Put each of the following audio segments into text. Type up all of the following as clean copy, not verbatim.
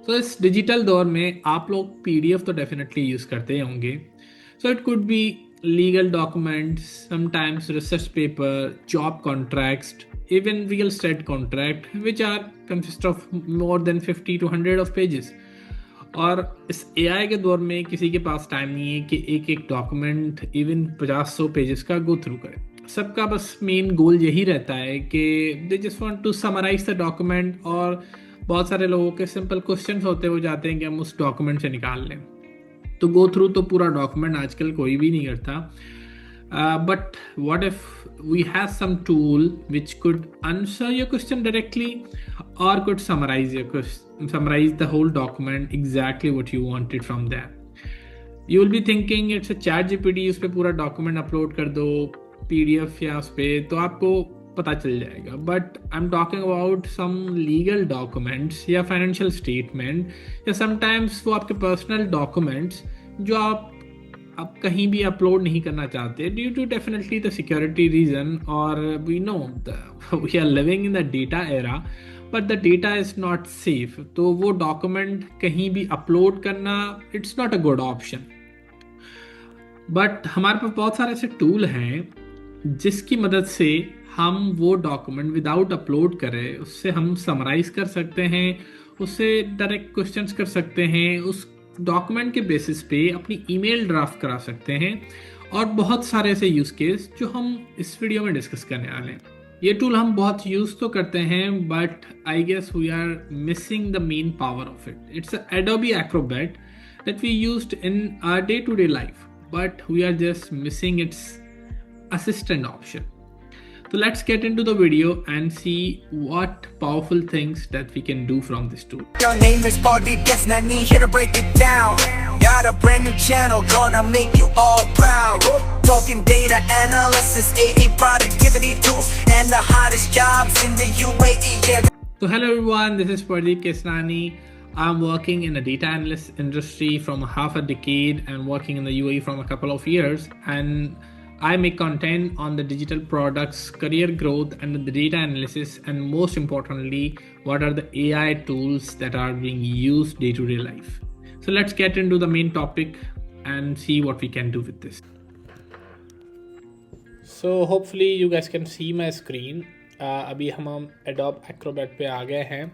तो इस डिजिटल दौर में आप लोग पीडीएफ तो डेफिनेटली यूज़ करते होंगे. So it could be legal documents, sometimes research paper, job contracts, even real estate contract which are consist of more than 50 to 100 of pages. और इस एआई के दौर में किसी के पास टाइम नहीं है कि एक एक डॉक्यूमेंट इवन 50-100 पेजेस का गो थ्रू करे. सबका बस मेन गोल यही रहता है कि they just want to summarise the document. और बहुत सारे लोगों के सिंपल क्वेश्चंस होते हुए जाते हैं कि हम उस डॉक्यूमेंट से निकाल लें. तो गो थ्रू तो पूरा डॉक्यूमेंट आजकल कोई भी नहीं करता. But what if we have some tool which could answer your question directly or could summarize the whole document exactly what you wanted from there. You will be thinking it's a chat GPT, उस पे पूरा document upload कर दो PDF या उस पे तो आपको पता चल जाएगा. But I am talking about some legal documents या फाइनेंशियल स्टेटमेंट या समटाइम्स वो आपके पर्सनल डॉक्यूमेंट्स जो आप कहीं भी अपलोड नहीं करना चाहते due to definitely the security reason. और we know we are living in the data era but the data is not safe. तो वो डॉक्यूमेंट कहीं भी अपलोड करना it's not a good option. But हमारे पास बहुत सारे ऐसे टूल हैं जिसकी मदद से हम वो डॉक्यूमेंट विदाउट अपलोड करें उससे हम समराइज कर सकते हैं, उससे डायरेक्ट क्वेश्चंस कर सकते हैं, उस डॉक्यूमेंट के बेसिस पे अपनी ईमेल ड्राफ्ट करा सकते हैं और बहुत सारे ऐसे यूज केस जो हम इस वीडियो में डिस्कस करने वाले हैं. ये टूल हम बहुत यूज तो करते हैं but I guess we are missing the main power of it. It's Adobe Acrobat that we used in our day-to-day life, but we are just missing its assistant option. So let's get into the video and see what powerful things that we can do from this tool. Your name is Pardeep Kesnani, here to break it down. Got a brand new channel, gonna make you all proud. Talking data analysis, AI productivity tools, and the hottest jobs in the UAE. Yeah. So hello everyone, this is Pardeep Kesnani. I'm working in the data analyst industry from half a decade and working in the UAE from a couple of years. And I make content on the digital products, career growth, and the data analysis, and most importantly, what are the AI tools that are being used day-to-day life. So let's get into the main topic and see what we can do with this. So hopefully you guys can see my screen. अभी हम Adobe Acrobat पे आ गए हैं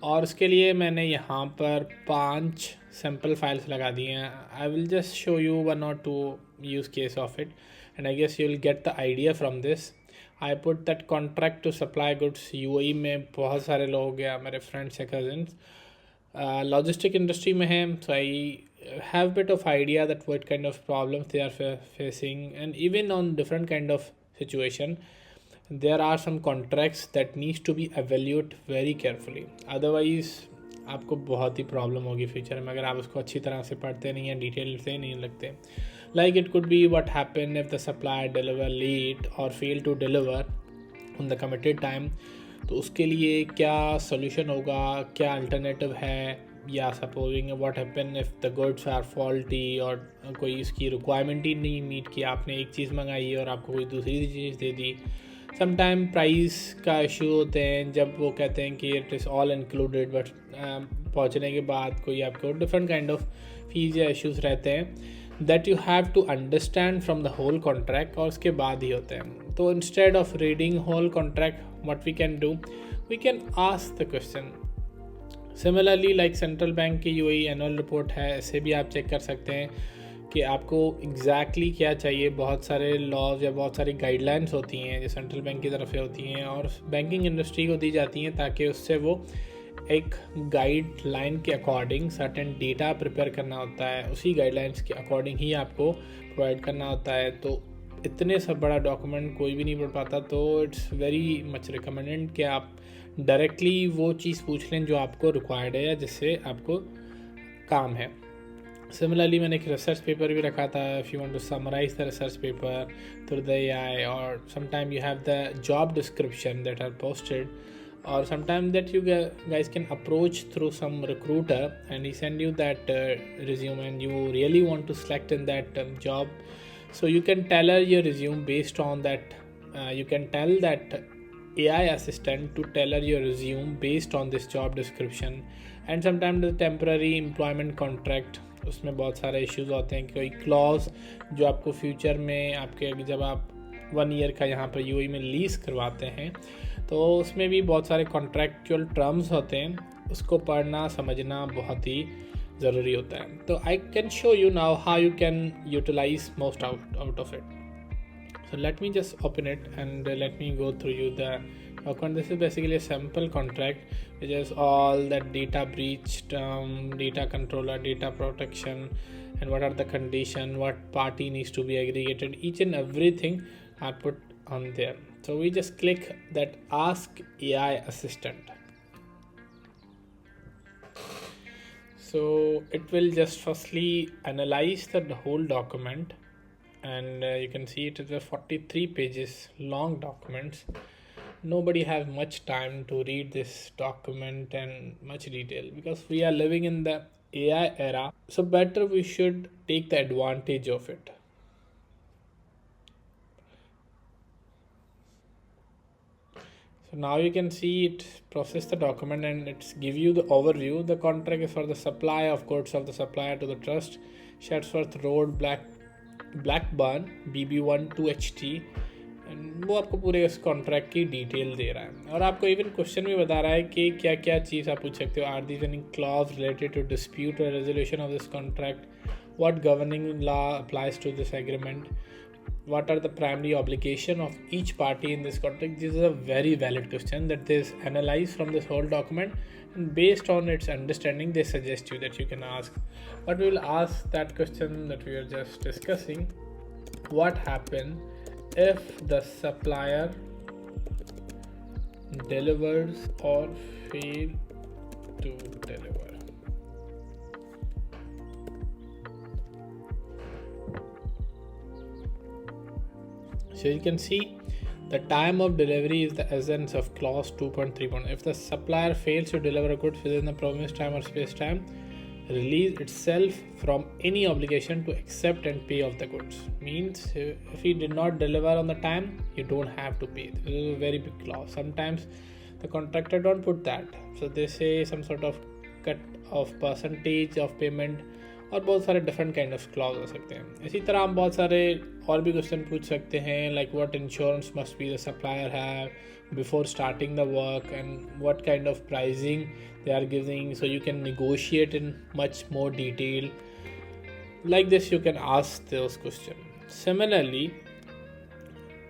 और उसके लिए मैंने यहाँ पर 5 सैम्पल फाइल्स लगा दी हैं. I will just show you 1 or 2 use case of it. And I guess you'll get the idea from this. I put that contract to supply goods. UAE में बहुत सारे लोग हैं मेरे friends and cousins logistic industry में हैं, so I have bit of idea that what kind of problems they are facing, and even on different kind of situation there are some contracts that needs to be evaluated very carefully. Otherwise आपको बहुत ही problem होगी future में अगर आप उसको अच्छी तरह से पढ़ते नहीं हैं, डिटेल से नहीं लगते. Like it could be what happen if the supplier deliver late or fail to deliver on the committed time. तो उसके लिए क्या solution होगा, क्या alternative है, या supposing what happen if the goods are faulty और कोई इसकी requirement ही नहीं meet की, आपने एक चीज़ मंगाई और आपको कोई दूसरी चीज़ दे दी. समटाइम प्राइस का इशू होते हैं जब वो कहते हैं कि it is all included but पहुँचने के बाद कोई आपको डिफरेंट काइंड ऑफ फीस या इश्यूज रहते हैं that you have to understand from the whole contract और उसके बाद ही होते हैं. तो instead of reading whole contract what we can do, we can ask the question. Similarly like central bank की यूएई एनुअल रिपोर्ट है, ऐसे भी आप चेक कर सकते हैं कि आपको एग्जैक्टली क्या चाहिए. बहुत सारे लॉज या बहुत सारी गाइडलाइंस होती हैं जो सेंट्रल बैंक की तरफ से होती हैं और बैंकिंग इंडस्ट्री को दी जाती हैं ताकि उससे वो एक गाइडलाइन के अकॉर्डिंग सर्टेन डेटा प्रिपेयर करना होता है, उसी गाइडलाइंस के अकॉर्डिंग ही आपको प्रोवाइड करना होता है. तो इतने सब बड़ा डॉक्यूमेंट कोई भी नहीं पढ़ पाता, तो इट्स वेरी मच रिकमेंडेड कि आप डायरेक्टली वो चीज़ पूछ लें जो आपको रिक्वायर्ड है या जिससे आपको काम है. सिमिलरली मैंने एक रिसर्च पेपर भी रखा था. If you want to summarise the research paper through the AI, और sometime you have the job description that are posted, or sometime that you guys can approach through some recruiter and he send you that resume and you really want to select in that job, so you can tailor your resume based on that. You can tell that AI assistant to tailor your resume based on this job description and sometimes temporary employment contract, उसमें बहुत सारे issues होते हैं कि कोई clause जो आपको future में आपके जब आप 1 ईयर का यहाँ पर यूएई में लीज करवाते हैं तो उसमें भी बहुत सारे कॉन्ट्रैक्चुअल टर्म्स होते हैं, उसको पढ़ना समझना बहुत ही ज़रूरी होता है. तो I can show you now how you can utilize most out of it. So let me just open it and let me go through you the document. This is basically a sample contract which is all that data breach, data controller, data protection, and what are the condition, what party needs to be aggregated, each and everything are put on there. So we just click that ask AI assistant. So it will just firstly analyze the whole document, and you can see it is a 43 pages long documents. Nobody has much time to read this document and much detail because we are living in the AI era, so better we should take the advantage of it. So now you can see it process the document and it's give you the overview. The contract is for the supply of goods of the supplier to the trust, Chatsworth Road, Blackburn, BB1 2HT, and वो आपको पूरे इस contract की detail दे रहा है और आपको even question भी बता रहा है कि क्या क्या चीज़ आप पूछ सकते हो. Are these any clause related to dispute और resolution of this contract, what governing law applies to this agreement, what are the primary obligation of each party in this contract. This is a very valid question that is analyzed from this whole document, and based on its understanding they suggest you that you can ask. But we will ask that question that we are just discussing: what happens if the supplier delivers or fail to deliver? So you can see the time of delivery is the essence of clause 2.3. If the supplier fails to deliver goods within the promised time or space time, release itself from any obligation to accept and pay of the goods. Means if he did not deliver on the time, you don't have to pay. This is a very big clause. Sometimes the contractor don't put that, so they say some sort of cut of percentage of payment और बहुत सारे different kind of clause हो सकते हैं. इसी तरह हम बहुत सारे और भी क्वेश्चन पूछ सकते हैं like what insurance must be the supplier have before starting the work and what kind of pricing they are giving, so you can negotiate in much more detail. Like this you can ask those questions. Similarly,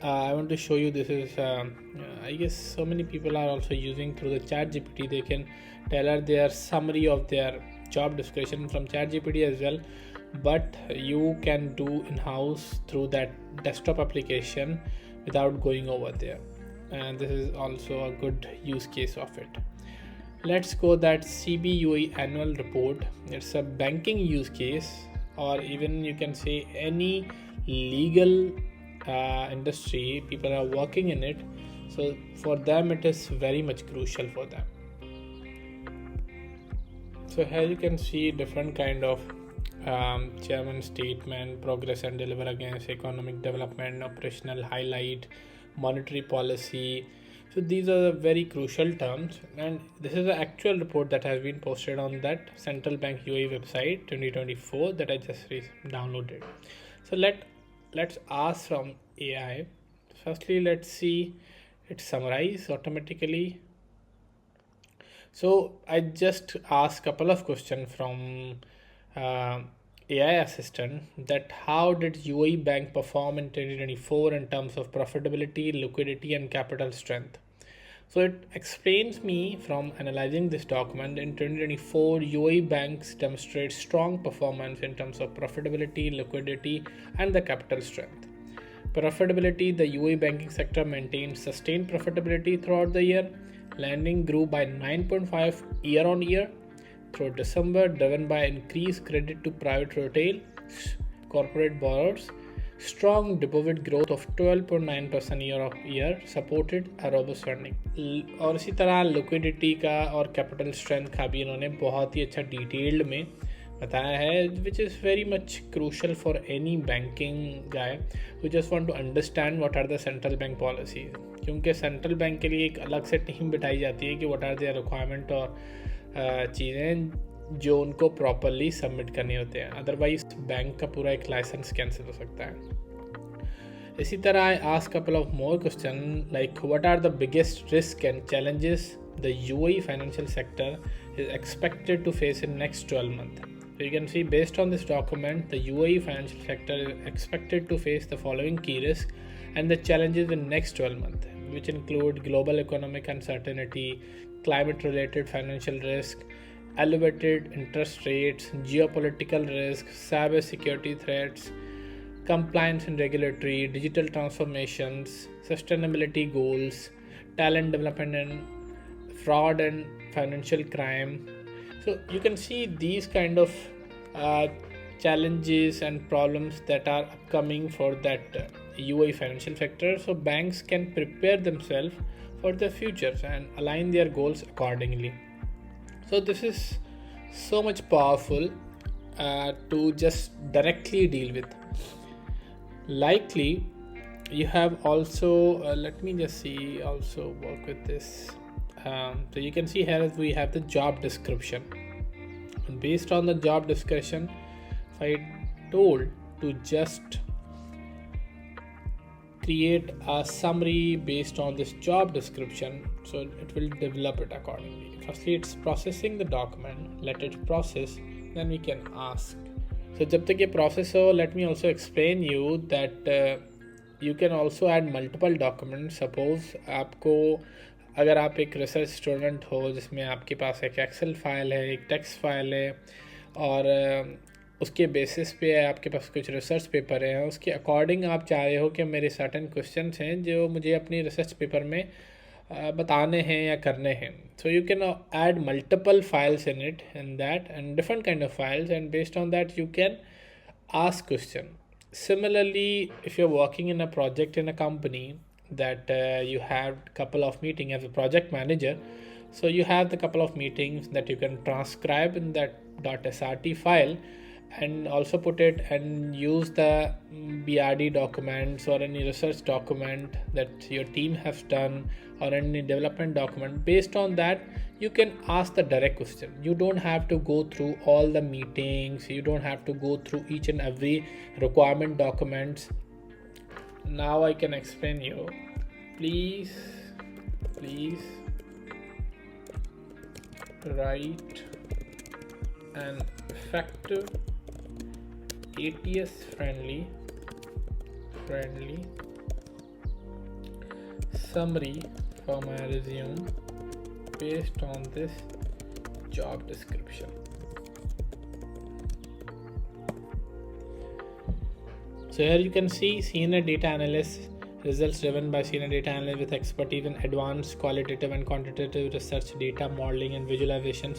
I want to show you, this is I guess so many people are also using through the ChatGPT. They can tailor their summary of their job description from ChatGPT as well, but you can do in-house through that desktop application without going over there, and this is also a good use case of it. Let's go that CBUE annual report. It's a banking use case, or even you can say any legal industry. People are working in it, so for them it is very much crucial for them. So here you can see different kind of chairman statement, progress and deliver against economic development, operational highlight, monetary policy. So these are very crucial terms, and this is the actual report that has been posted on that Central Bank UAE website 2024 that I just downloaded. So let's ask from AI. Firstly, let's see it summarize automatically. So I just asked a couple of questions from AI assistant that how did UAE Bank perform in 2024 in terms of profitability, liquidity and capital strength. So it explains me from analyzing this document in 2024 UAE banks demonstrate strong performance in terms of profitability, liquidity and the capital strength. Profitability, the UAE banking sector maintained sustained profitability throughout the year. Lending grew by 9.5 year on year through December, driven by increased credit to private retail, corporate borrowers. Strong deposit growth of 12.9% year on year supported a robust funding. और इसी तरह liquidity का और capital strength का भी इन्होंने बहुत ही अच्छा डिटेल्ड में बताया है, which is very much crucial for any banking guy who just want to understand what are the central bank policies. क्योंकि सेंट्रल बैंक के लिए एक अलग से टीम बिठाई जाती है कि व्हाट आर देयर रिक्वायरमेंट और चीज़ें जो उनको प्रॉपरली सबमिट करने होते हैं, अदरवाइज बैंक का पूरा एक लाइसेंस कैंसिल हो सकता है। इसी तरह I ask couple of more question like what are the biggest risk and challenges the UAE financial sector is expected to face in next 12 months. So you can see based on this document, the UAE financial sector is expected to face the following key risks and the challenges in next 12 months, which include global economic uncertainty, climate related financial risk, elevated interest rates, geopolitical risks, cyber security threats, compliance and regulatory, digital transformations, sustainability goals, talent development and fraud and financial crime. So you can see these kind of challenges and problems that are upcoming for that UAE financial sector. So banks can prepare themselves for their futures and align their goals accordingly. So this is so much powerful to just directly deal with. Likely you have also let me just see also work with this. So you can see here we have the job description, and based on the job description, if I told to just create a summary based on this job description, so it will develop it accordingly. Firstly, it's processing the document, let it process, then we can ask. So जब तक ये process हो, let me also explain you that you can also add multiple documents. Suppose आपको अगर आप एक research student हो जिसमें आपके पास एक एक्सेल फाइल है, एक टेक्स्ट फाइल है, और उसके बेसिस पे आपके पास कुछ रिसर्च पेपर हैं, उसके अकॉर्डिंग आप चाह रहे हो कि मेरे सर्टेन क्वेश्चंस हैं जो मुझे अपनी रिसर्च पेपर में बताने हैं या करने हैं. सो you can add multiple files in it in that and different kind of files, and based on that you can ask question. Similarly, if you're working in a project in a company that you have couple of meetings as a project manager, so you have the couple of meetings that you can transcribe in that .srt file and also put it and use the BRD documents or any research document that your team has done or any development document. Based on that, you can ask the direct question. You don't have to go through all the meetings, you don't have to go through each and every requirement documents. Now I can explain you. Please write an effective ATS friendly summary for my resume based on this job description. So here you can see senior data analyst, results driven by senior data analyst with expertise in advanced qualitative and quantitative research, data modeling and visualizations.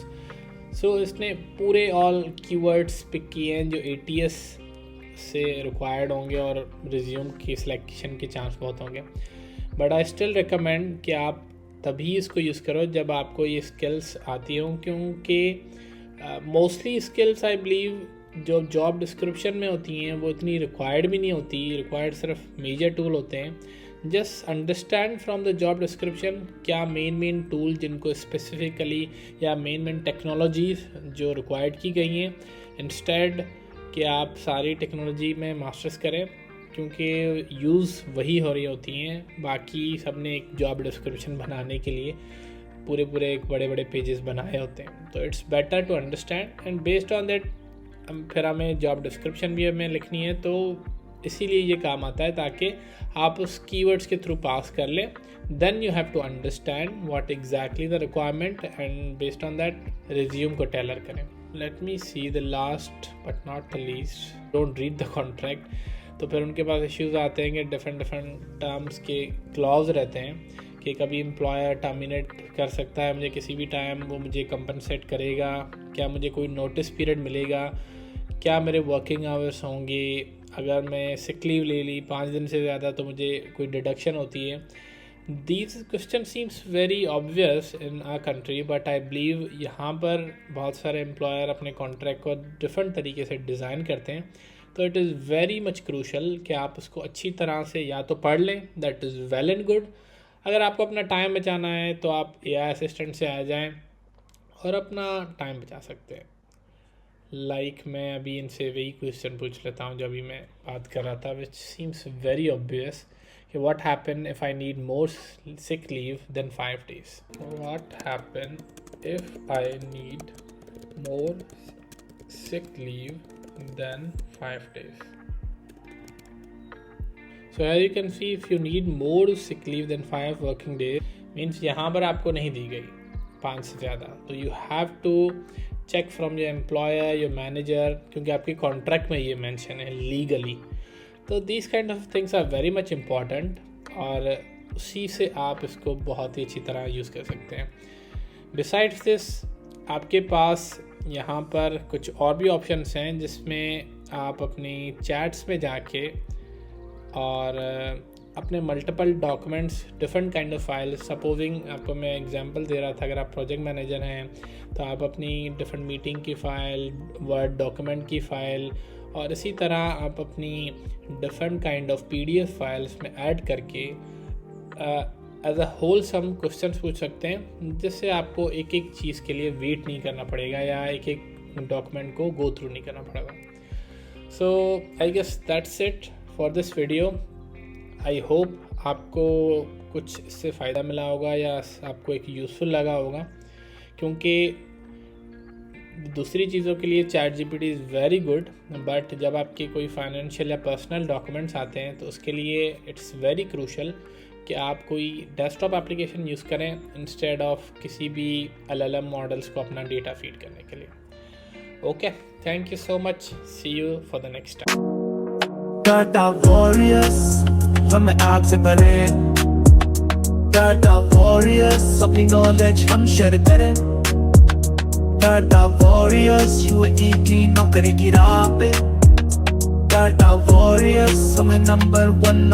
So इसने पूरे all keywords pick किए हैं जो ATS से required होंगे और resume की selection के चांस बहुत होंगे. बट आई स्टिल रिकमेंड कि आप तभी इसको यूज़ करो जब आपको ये स्किल्स आती हों, क्योंकि मोस्टली स्किल्स आई बिलीव जो जॉब डिस्क्रिप्शन में होती हैं वो इतनी रिक्वायर्ड भी नहीं होती. रिक्वायर्ड सिर्फ मेजर टूल होते हैं. Just understand from the job description क्या मेन टूल जिनको स्पेसिफिकली या मेन टेक्नोलॉजीज जो रिक्वायर्ड की गई हैं, इंस्टेड कि आप सारी टेक्नोलॉजी में मास्टर्स करें, क्योंकि यूज़ वही हो रही होती हैं. बाकी सब ने एक जॉब डिस्क्रिप्शन बनाने के लिए पूरे एक बड़े पेजेस बनाए होते हैं. तो it's better to understand and based on that फिर हमें जॉब डिस्क्रिप्शन भी हमें लिखनी है. तो इसीलिए ये काम आता है ताकि आप उस कीवर्ड्स के थ्रू पास कर लें. Then you have to understand what exactly the requirement and based on that resume को टेलर करें. Let me see the last but not the least, don't read the contract. तो फिर उनके पास issues आते हैं कि डिफरेंट टर्म्स के clause रहते हैं कि कभी एम्प्लॉयर टर्मिनेट कर सकता है मुझे किसी भी टाइम, वो मुझे कंपनसेट करेगा, क्या मुझे कोई नोटिस पीरियड मिलेगा, क्या मेरे वर्किंग आवर्स होंगे, अगर मैं सिक लीव ले ली 5 दिन से ज़्यादा तो मुझे कोई डिडक्शन होती है. These question seems very obvious in our country, but I believe यहाँ पर बहुत सारे एम्प्लॉयर अपने कॉन्ट्रैक्ट को डिफरेंट तरीके से डिज़ाइन करते हैं. तो it is very much crucial कि आप उसको अच्छी तरह से या तो पढ़ लें, that is well and good. अगर आपको अपना टाइम बचाना है तो आप AI असिस्टेंट से आ जाएं और अपना टाइम बचा सकते हैं। लाइक मैं अभी इनसे वही क्वेश्चन पूछ लेता हूँ जो अभी मैं बात कर रहा था, विच सीम्स वेरी ऑब्वियस कि what happen if I need more sick leave then 5 days। What happen if I need more sick leave than 5 days? So as you can see, if you need more sick leave than 5 working days, means यहाँ पर आपको नहीं दी गई 5 से ज़्यादा, तो you have to check from your employer, your manager, क्योंकि आपके कॉन्ट्रैक्ट में ये मेंशन है लीगली। तो these kind of things are very much important, और उसी से आप इसको बहुत ही अच्छी तरह यूज़ कर सकते हैं। Besides this, आपके पास यहाँ पर कुछ और भी ऑप्शंस हैं जिसमें आप अपनी चैट्स में जाके और अपने multiple documents, different kind of file, supposing आपको मैं एग्जांपल दे रहा था, अगर आप प्रोजेक्ट मैनेजर हैं तो आप अपनी डिफरेंट मीटिंग की फ़ाइल, वर्ड डॉक्यूमेंट की फ़ाइल, और इसी तरह आप अपनी different kind of PDF files में ऐड करके as a whole some question पूछ सकते हैं, जिससे आपको एक एक चीज़ के लिए वेट नहीं करना पड़ेगा या एक एक डॉक्यूमेंट को गो थ्रू नहीं करना पड़ेगा। So I guess that's it for this video. I hope आपको कुछ इससे फ़ायदा मिला होगा या आपको एक यूज़फुल लगा होगा, क्योंकि दूसरी चीज़ों के लिए ChatGPT is very good, but जब आपके कोई फाइनेंशियल या पर्सनल डॉक्यूमेंट्स आते हैं तो उसके लिए इट्स वेरी क्रूशल कि आप कोई डेस्कटॉप एप्लीकेशन यूज़ करें इंस्टेड ऑफ किसी भी LLM मॉडल्स को अपना डेटा फीड करने के लिए। Okay, thank you so much, see you for the next time. Data warriors, हमें आग से भरे। Data warriors, अपनी knowledge हम शेयर करें। Data warriors, UAE की नौकरी की राह पे। Data warriors, हमें नंबर 1